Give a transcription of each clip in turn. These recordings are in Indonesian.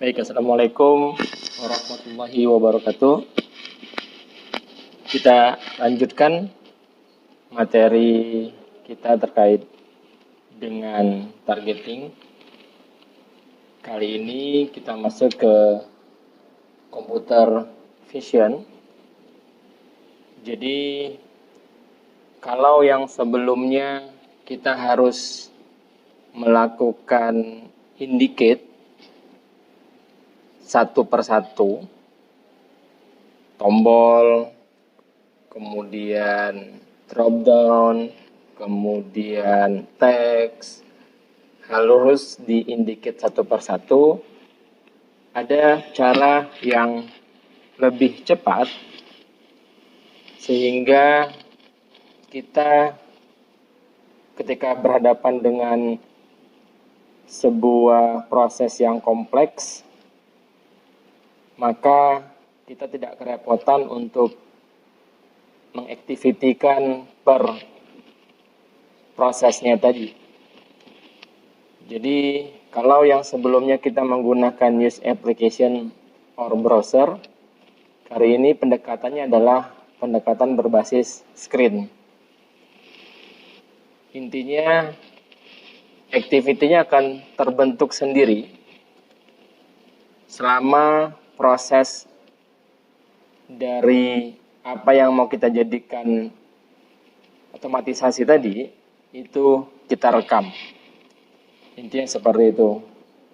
Baik, Assalamualaikum warahmatullahi wabarakatuh. Kita lanjutkan materi kita terkait dengan targeting. Kali ini kita masuk ke computer vision. Jadi, kalau yang sebelumnya kita harus melakukan indicate satu persatu, tombol, kemudian drop down, kemudian teks, harus diindicate satu persatu. Ada cara yang lebih cepat sehingga kita ketika berhadapan dengan sebuah proses yang kompleks, maka kita tidak kerepotan untuk mengaktivitikan per prosesnya tadi. Jadi, kalau yang sebelumnya kita menggunakan use application or browser, kali ini pendekatannya adalah pendekatan berbasis screen. Intinya, activity-nya akan terbentuk sendiri selama proses dari apa yang mau kita jadikan otomatisasi tadi itu kita rekam. Intinya seperti itu.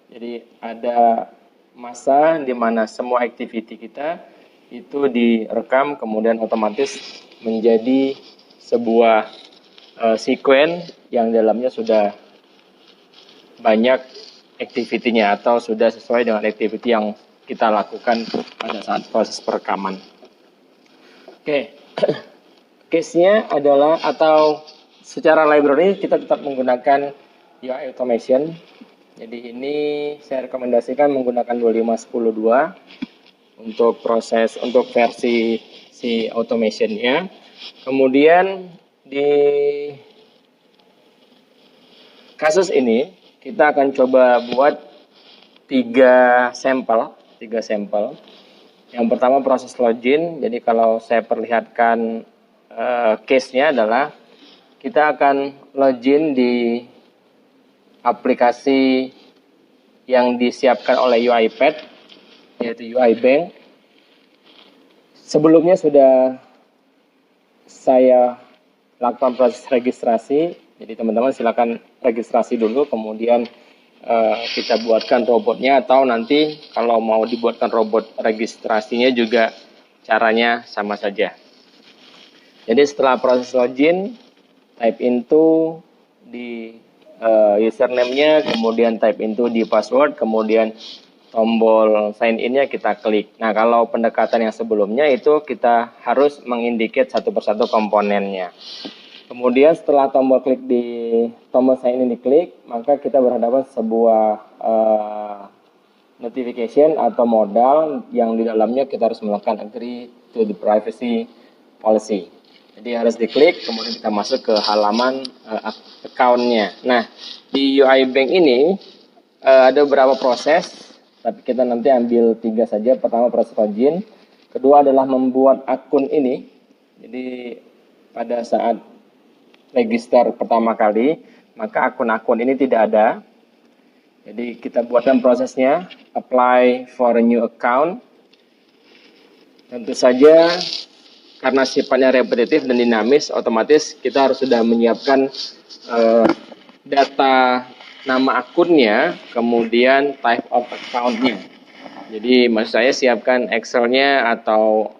Jadi ada masa di mana semua activity kita itu direkam, kemudian otomatis menjadi sebuah sequence yang dalamnya sudah banyak activity-nya atau sudah sesuai dengan activity yang kita lakukan pada saat proses perekaman. Oke, case-nya adalah atau secara library kita tetap menggunakan UI automation. Jadi ini saya rekomendasikan menggunakan 25.10.2 untuk proses untuk versi si automation-nya. Kemudian di kasus ini kita akan coba buat tiga sampel. Yang pertama proses login. Jadi kalau saya perlihatkan case-nya adalah kita akan login di aplikasi yang disiapkan oleh UiPath, yaitu UI Bank. Sebelumnya sudah saya lakukan proses registrasi. Jadi teman-teman silakan registrasi dulu, kemudian kita buatkan robotnya, atau nanti kalau mau dibuatkan robot registrasinya juga caranya sama saja. Jadi setelah proses login, type into di username-nya, kemudian type into di password, kemudian tombol sign in-nya kita klik. Nah, kalau pendekatan yang sebelumnya itu kita harus mengindicate satu persatu komponennya. Kemudian setelah tombol sign in diklik, maka kita berhadapan sebuah notification atau modal yang di dalamnya kita harus melakukan agree to the privacy policy. Jadi harus diklik, kemudian kita masuk ke halaman account-nya. Nah, di UI Bank ini ada beberapa proses, tapi kita nanti ambil 3 saja. Pertama proses login, kedua adalah membuat akun ini. Jadi pada saat register pertama kali, maka akun-akun ini tidak ada. Jadi kita buatkan prosesnya, apply for a new account. Tentu saja karena sifatnya repetitif dan dinamis, otomatis kita harus sudah menyiapkan data nama akunnya, kemudian type of account-nya. Jadi maksud saya siapkan Excel-nya atau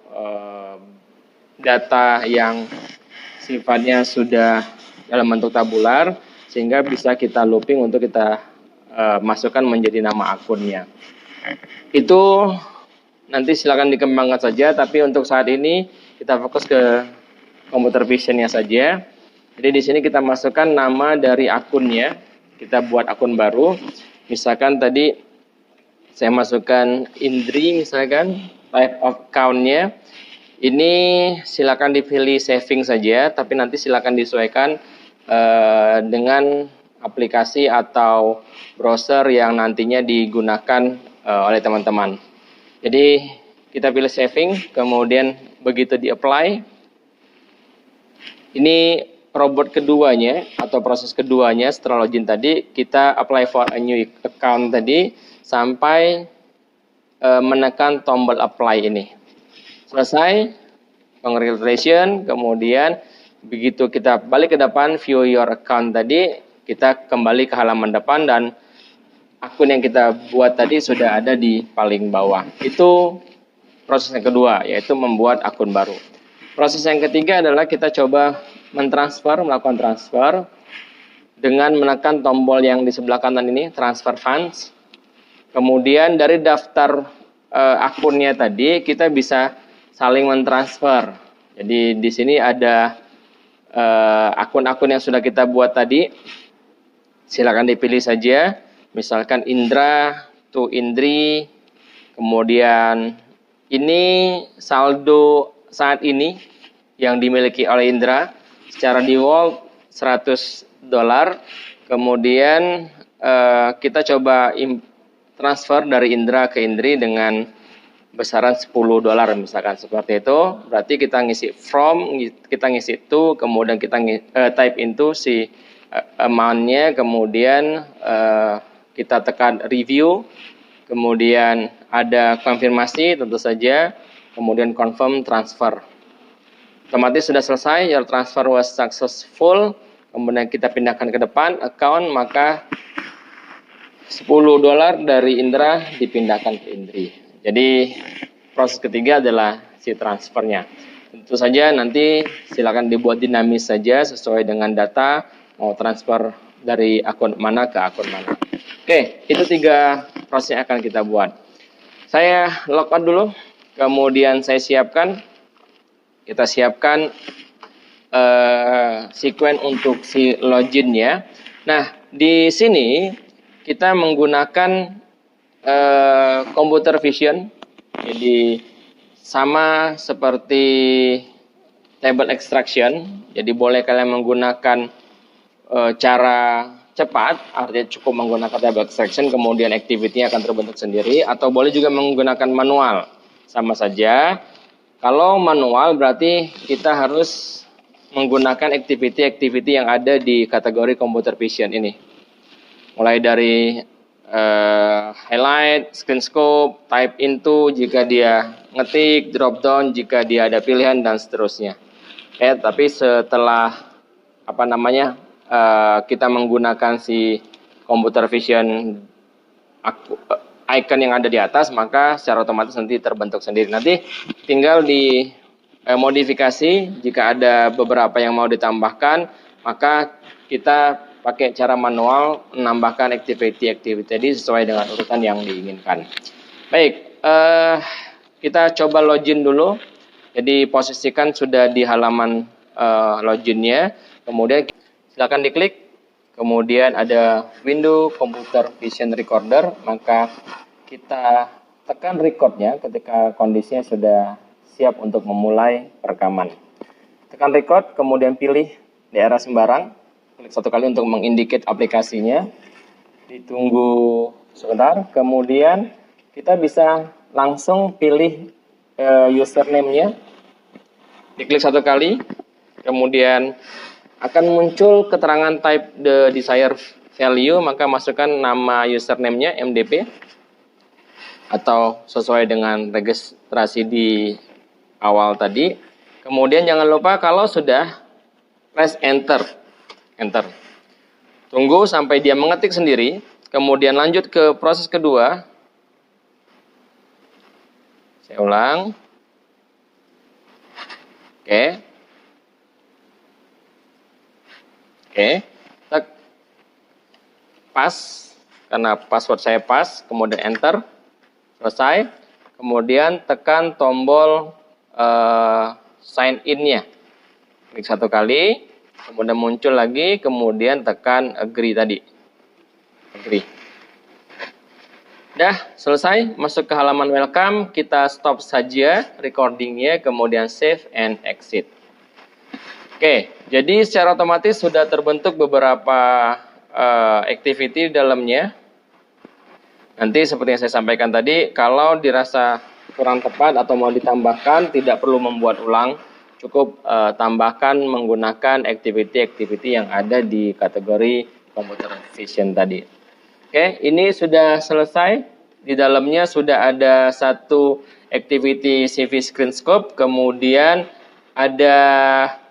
data yang sifatnya sudah dalam bentuk tabular, sehingga bisa kita looping untuk kita masukkan menjadi nama akunnya. Itu nanti silakan dikembangkan saja, tapi untuk saat ini kita fokus ke computer vision-nya saja. Jadi di sini kita masukkan nama dari akunnya, kita buat akun baru. Misalkan tadi saya masukkan Indri, misalkan type of account-nya. Ini silakan dipilih saving saja, tapi nanti silakan disesuaikan dengan aplikasi atau browser yang nantinya digunakan oleh teman-teman. Jadi kita pilih saving, kemudian begitu di-apply, ini robot keduanya atau proses keduanya setelah login tadi, kita apply for a new account tadi sampai menekan tombol apply ini. Selesai, congratulations, kemudian begitu kita balik ke depan, view your account tadi, kita kembali ke halaman depan dan akun yang kita buat tadi sudah ada di paling bawah. Itu proses yang kedua, yaitu membuat akun baru. Proses yang ketiga adalah kita coba melakukan transfer dengan menekan tombol yang di sebelah kanan ini, transfer funds. Kemudian dari daftar akunnya tadi, kita bisa saling mentransfer. Jadi di sini ada akun-akun yang sudah kita buat tadi. Silakan dipilih saja. Misalkan Indra to Indri. Kemudian ini saldo saat ini yang dimiliki oleh Indra. Secara default $100. Kemudian kita coba transfer dari Indra ke Indri dengan besaran $10 misalkan seperti itu. Berarti kita ngisi from, kita ngisi to, kemudian kita type into si amount-nya, kemudian kita tekan review, kemudian ada konfirmasi tentu saja, kemudian confirm transfer. Otomatis sudah selesai, your transfer was successful, kemudian kita pindahkan ke depan account, maka $10 dari Indra dipindahkan ke Indri. Jadi proses ketiga adalah si transfernya. Tentu saja nanti silakan dibuat dinamis saja sesuai dengan data mau transfer dari akun mana ke akun mana. Oke, itu 3 proses yang akan kita buat. Saya logout dulu, kemudian kita siapkan sekuen untuk si login ya. Nah, di sini kita menggunakan computer vision, jadi sama seperti table extraction. Jadi boleh kalian menggunakan cara cepat, artinya cukup menggunakan table extraction, kemudian activity-nya akan terbentuk sendiri, atau boleh juga menggunakan manual. Sama saja. Kalau manual berarti kita harus menggunakan activity-activity yang ada di kategori computer vision ini. Mulai dari highlight, screen scope, type into jika dia ngetik, drop down jika dia ada pilihan dan seterusnya. Tapi setelah kita menggunakan si computer vision icon yang ada di atas, maka secara otomatis nanti terbentuk sendiri. Nanti tinggal di modifikasi jika ada beberapa yang mau ditambahkan, maka kita pakai cara manual menambahkan activity tadi sesuai dengan urutan yang diinginkan. Baik, kita coba login dulu. Jadi posisikan sudah di halaman loginnya. Kemudian silakan diklik. Kemudian ada window computer vision recorder. Maka kita tekan recordnya ketika kondisinya sudah siap untuk memulai rekaman. Tekan record, kemudian pilih daerah sembarang. Klik 1 kali untuk mengindicate aplikasinya. Ditunggu sebentar. Kemudian kita bisa langsung pilih username-nya. Diklik 1 kali. Kemudian akan muncul keterangan type the desired value. Maka masukkan nama username-nya MDP. Atau sesuai dengan registrasi di awal tadi. Kemudian jangan lupa kalau sudah press enter. Tunggu sampai dia mengetik sendiri, kemudian lanjut ke proses kedua. Saya ulang. Oke. Pas, karena password saya pas, kemudian enter. Selesai. Kemudian tekan tombol sign in-nya. Klik 1 kali. Kemudian muncul lagi, kemudian tekan agree tadi. Agree. Dah selesai, masuk ke halaman welcome, kita stop saja recordingnya, kemudian save and exit. Oke, jadi secara otomatis sudah terbentuk beberapa activity di dalamnya. Nanti seperti yang saya sampaikan tadi, kalau dirasa kurang tepat atau mau ditambahkan, tidak perlu membuat ulang, cukup tambahkan menggunakan activity-activity yang ada di kategori computer vision tadi. Oke, ini sudah selesai. Di dalamnya sudah ada satu activity CV Screen Scope, kemudian ada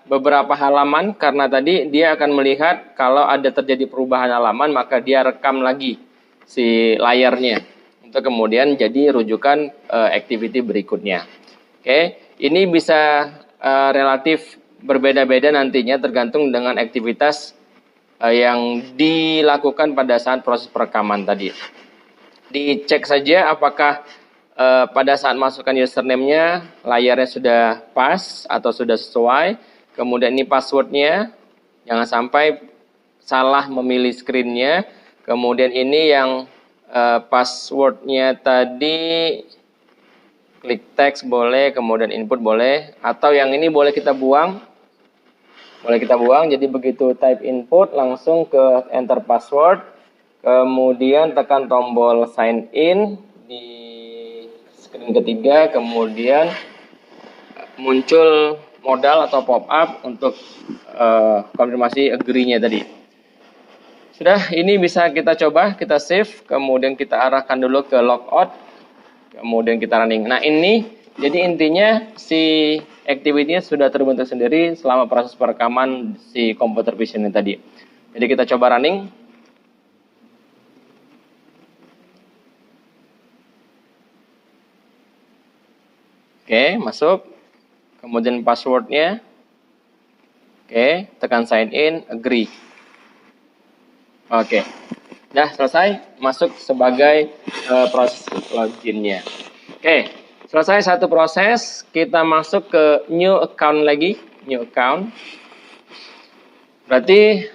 beberapa halaman, karena tadi dia akan melihat kalau ada terjadi perubahan halaman, maka dia rekam lagi si layarnya untuk kemudian jadi rujukan activity berikutnya. Oke, ini bisa relatif berbeda-beda nantinya tergantung dengan aktivitas yang dilakukan pada saat proses perekaman tadi. Dicek saja apakah pada saat masukkan username-nya layarnya sudah pas atau sudah sesuai. Kemudian ini passwordnya, jangan sampai salah memilih screen-nya. Kemudian ini yang passwordnya tadi klik text boleh, kemudian input boleh, atau yang ini boleh kita buang. Boleh kita buang, jadi begitu type input langsung ke enter password. Kemudian tekan tombol sign in di screen ketiga, kemudian muncul modal atau pop up untuk konfirmasi agree-nya tadi. Sudah, ini bisa kita coba, kita save, kemudian kita arahkan dulu ke logout, kemudian kita running. Nah ini, jadi intinya si activity-nya sudah terbentuk sendiri selama proses perekaman si computer vision tadi. Jadi kita coba running. Oke, masuk. Kemudian passwordnya. Oke, tekan sign in, agree. Oke, udah selesai. Masuk sebagai proses loginnya. Oke, selesai satu proses. Kita masuk ke new account lagi. New account. Berarti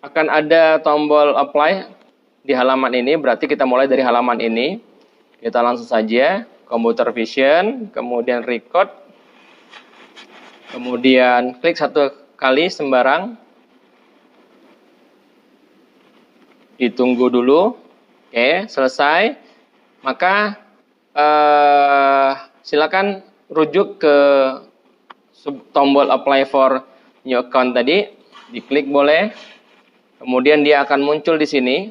akan ada tombol apply di halaman ini. Berarti kita mulai dari halaman ini. Kita langsung saja. Computer vision, kemudian record, kemudian klik satu kali sembarang, ditunggu dulu. Oke, selesai. Maka silakan rujuk ke tombol apply for new account tadi, diklik boleh. Kemudian dia akan muncul di sini,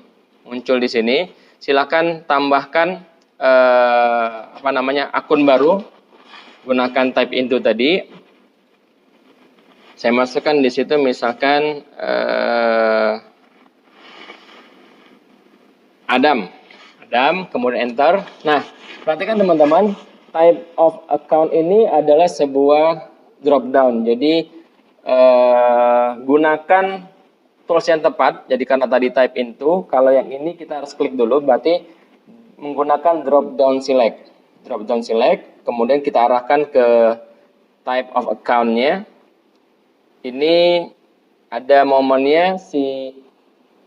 Silakan tambahkan akun baru, gunakan type into tadi. Saya masukkan di situ misalkan Adam, kemudian enter. Nah, perhatikan teman-teman, type of account ini adalah sebuah drop down. Jadi gunakan tools yang tepat. Jadi karena tadi type into, kalau yang ini kita harus klik dulu, berarti menggunakan drop down select, kemudian kita arahkan ke type of account-nya. Ini ada momennya, si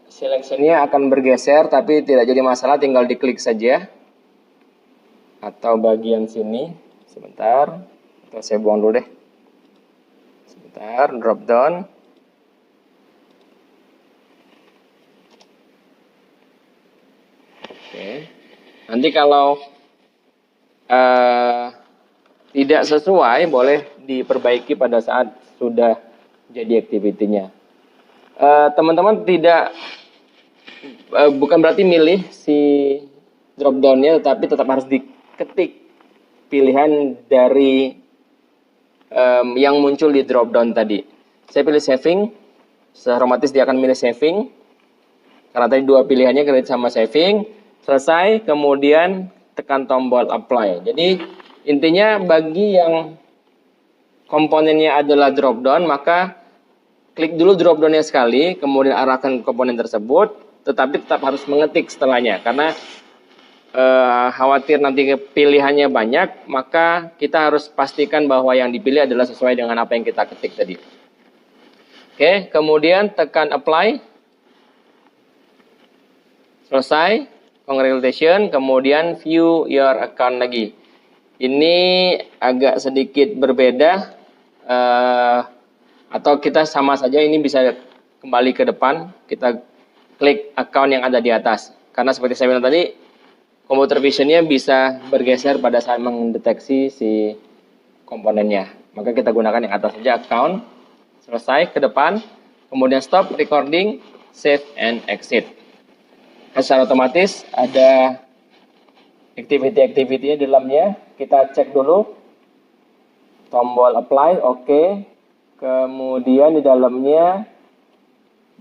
selection-nya akan bergeser, tapi tidak jadi masalah, tinggal diklik saja. Atau bagian sini, sebentar, atau saya buang dulu deh. Sebentar, drop down. Oke. Nanti kalau tidak sesuai, boleh diperbaiki pada saat sudah jadi activity-nya. Teman-teman bukan berarti milih si drop down-nya, tetapi tetap harus diketik pilihan dari yang muncul di drop down tadi. Saya pilih saving, otomatis dia akan milih saving. Karena tadi dua pilihannya kredit sama saving. Selesai, kemudian tekan tombol apply. Jadi intinya bagi yang komponennya adalah drop down, maka klik dulu drop down-nya sekali, kemudian arahkan komponen tersebut, tetapi tetap harus mengetik setelahnya. Karena khawatir nanti pilihannya banyak, maka kita harus pastikan bahwa yang dipilih adalah sesuai dengan apa yang kita ketik tadi. Oke, kemudian tekan apply. Selesai. Congratulations, kemudian view your account lagi. Ini agak sedikit berbeda, atau kita sama saja, ini bisa kembali ke depan. Kita klik account yang ada di atas. Karena seperti saya bilang tadi, computer vision-nya bisa bergeser pada saat mendeteksi si komponennya. Maka kita gunakan yang atas saja, account, selesai, ke depan, kemudian stop recording, save and exit. Dan secara otomatis ada activity-activity-nya di dalamnya. Kita cek dulu, tombol apply, oke. Kemudian di dalamnya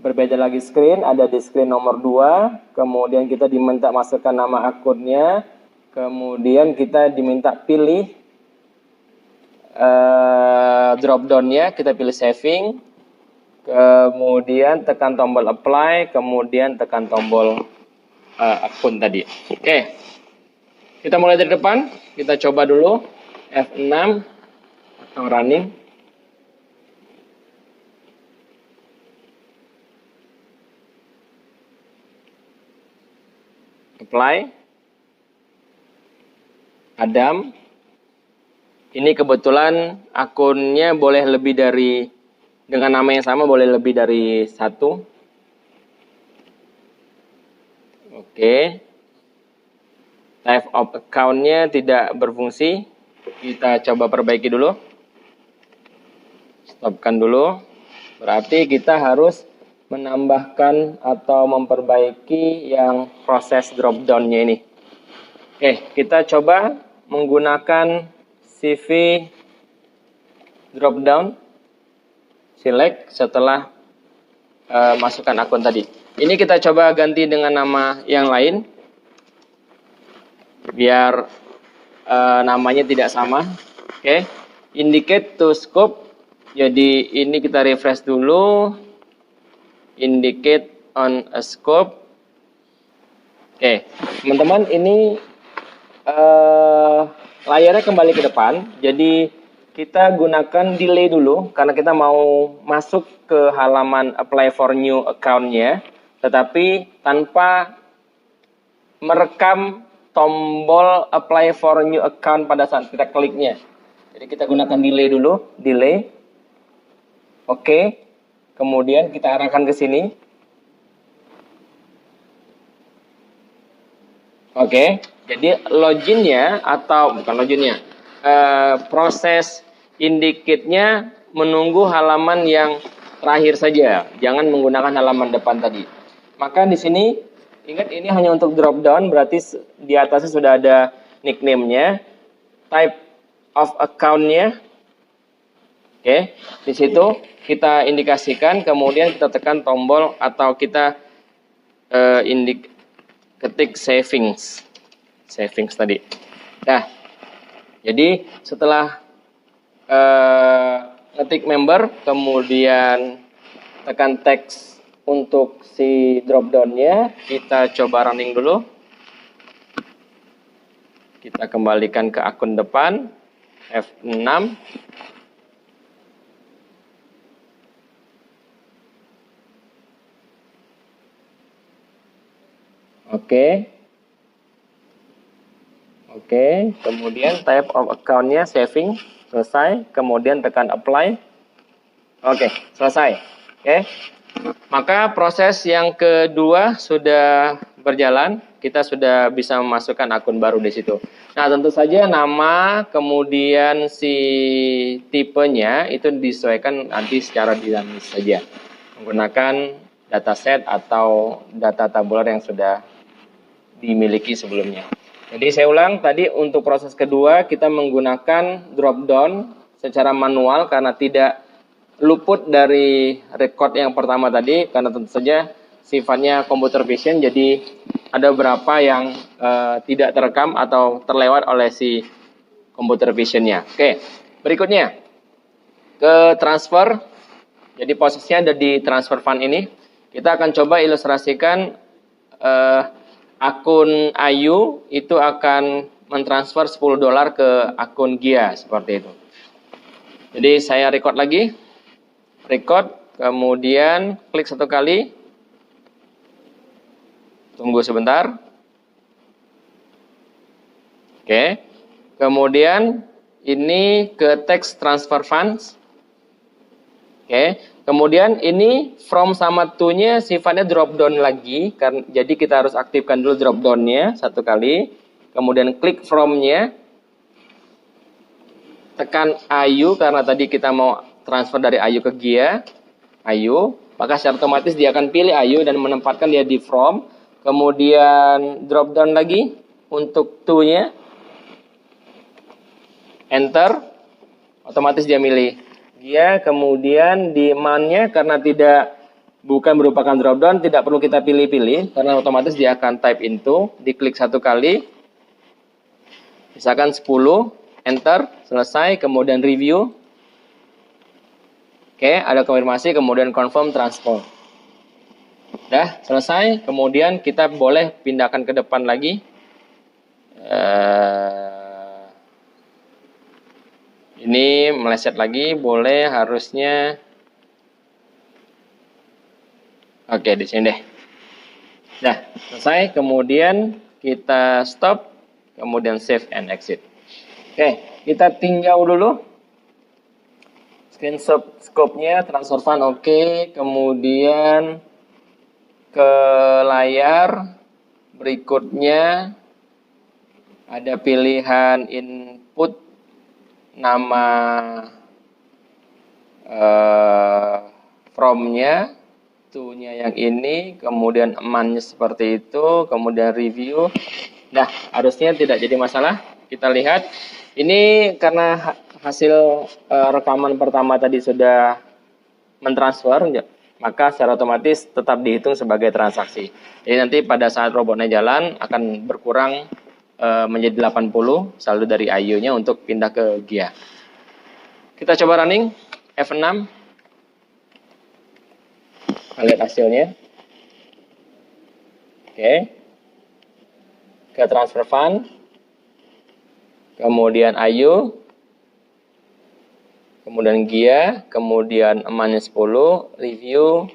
berbeda lagi screen, ada di screen nomor 2, kemudian kita diminta masukkan nama akunnya, kemudian kita diminta pilih drop down-nya, kita pilih saving, kemudian tekan tombol apply, kemudian tekan tombol akun tadi. Oke, kita mulai dari depan, kita coba dulu F6 atau running. Apply, Adam, ini kebetulan akunnya boleh lebih dari, dengan nama yang sama boleh lebih dari 1. Oke, type of account-nya tidak berfungsi, kita coba perbaiki dulu, stopkan dulu, berarti kita harus menambahkan atau memperbaiki yang proses drop down-nya ini. Oke, kita coba menggunakan CV drop down, select setelah masukkan akun tadi. Ini kita coba ganti dengan nama yang lain, biar namanya tidak sama. Oke, indicate to scope, jadi ini kita refresh dulu. Indicate on a scope. Oke, teman-teman, ini layarnya kembali ke depan. Jadi kita gunakan delay dulu karena kita mau masuk ke halaman apply for new account-nya, tetapi tanpa merekam tombol apply for new account pada saat kita kliknya. Jadi kita gunakan delay dulu, delay. Oke. Kemudian kita arahkan ke sini. Oke, jadi loginnya atau bukan loginnya, proses indicate-nya menunggu halaman yang terakhir saja, jangan menggunakan halaman depan tadi. Maka di sini ingat ini hanya untuk drop down, berarti di atasnya sudah ada nickname-nya, type of account-nya. Oke, di situ kita indikasikan, kemudian kita tekan tombol atau kita ketik savings tadi. Nah, jadi setelah ngetik member, kemudian tekan teks untuk si drop down-nya, kita coba running dulu. Kita kembalikan ke akun depan, F6. Oke, kemudian type of account-nya saving, selesai, kemudian tekan apply. Oke, selesai. Oke, maka proses yang kedua sudah berjalan, kita sudah bisa memasukkan akun baru di situ. Nah, tentu saja nama, kemudian si tipenya itu disesuaikan nanti secara dinamis saja, menggunakan dataset atau data tabular yang sudah dimiliki sebelumnya. Jadi saya ulang, tadi untuk proses kedua kita menggunakan drop down secara manual karena tidak luput dari record yang pertama tadi, karena tentu saja sifatnya computer vision, jadi ada beberapa yang tidak terekam atau terlewat oleh si computer vision-nya. Oke, berikutnya ke transfer. Jadi posisinya ada di transfer fund ini. Kita akan coba ilustrasikan akun Ayu itu akan mentransfer $10 ke akun Gia, seperti itu. Jadi saya record lagi, kemudian klik satu kali, tunggu sebentar. Oke, kemudian ini ke text transfer funds. Oke, Kemudian ini from sama to-nya sifatnya drop down lagi, jadi kita harus aktifkan dulu drop down-nya satu kali. Kemudian klik from-nya, tekan Ayu karena tadi kita mau transfer dari Ayu ke Gia, Ayu, maka secara otomatis dia akan pilih Ayu dan menempatkan dia di from. Kemudian drop down lagi untuk to-nya, enter, otomatis dia milih Gia. Kemudian di man-nya karena bukan merupakan drop down, tidak perlu kita pilih-pilih karena otomatis dia akan type into, diklik satu kali, misalkan 10, enter, selesai, kemudian review. Oke, ada konfirmasi, kemudian confirm transfer. Udah selesai, kemudian kita boleh pindahkan ke depan lagi. Ini meleset lagi, boleh, harusnya. Oke, di sini deh. Nah, selesai, kemudian kita stop, kemudian save and exit. Oke, kita tinjau dulu. Screenshot scope-nya, transfer fund oke, kemudian ke layar berikutnya ada pilihan input nama from-nya, to-nya yang ini, kemudian man-nya seperti itu, kemudian review. Nah, harusnya tidak jadi masalah. Kita lihat, ini karena hasil rekaman pertama tadi sudah mentransfer, maka secara otomatis tetap dihitung sebagai transaksi. Jadi nanti pada saat robotnya jalan akan berkurang menjadi 80 saldo dari Ayu-nya untuk pindah ke Gia. Kita coba running F6. Kita lihat hasilnya. Oke. Ke transfer fund. Kemudian Ayu. Kemudian Gia, kemudian emannya 10, review,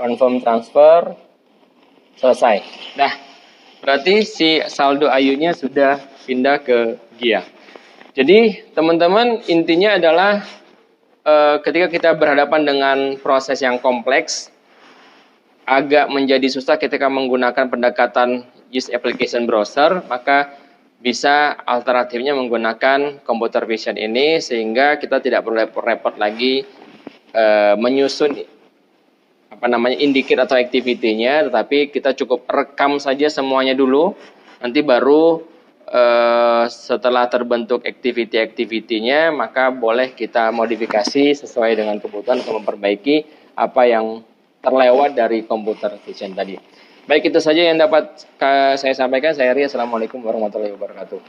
confirm transfer, selesai. Nah, berarti si saldo Ayunya sudah pindah ke Gia. Jadi, teman-teman, intinya adalah ketika kita berhadapan dengan proses yang kompleks, agak menjadi susah ketika menggunakan pendekatan use application browser, maka bisa alternatifnya menggunakan computer vision ini sehingga kita tidak perlu repot-repot lagi menyusun indicate atau activity-nya, tetapi kita cukup rekam saja semuanya dulu, nanti baru setelah terbentuk activity-nya maka boleh kita modifikasi sesuai dengan kebutuhan untuk memperbaiki apa yang terlewat dari computer vision tadi. Baik, itu saja yang dapat saya sampaikan. Saya Ria. Assalamualaikum warahmatullahi wabarakatuh.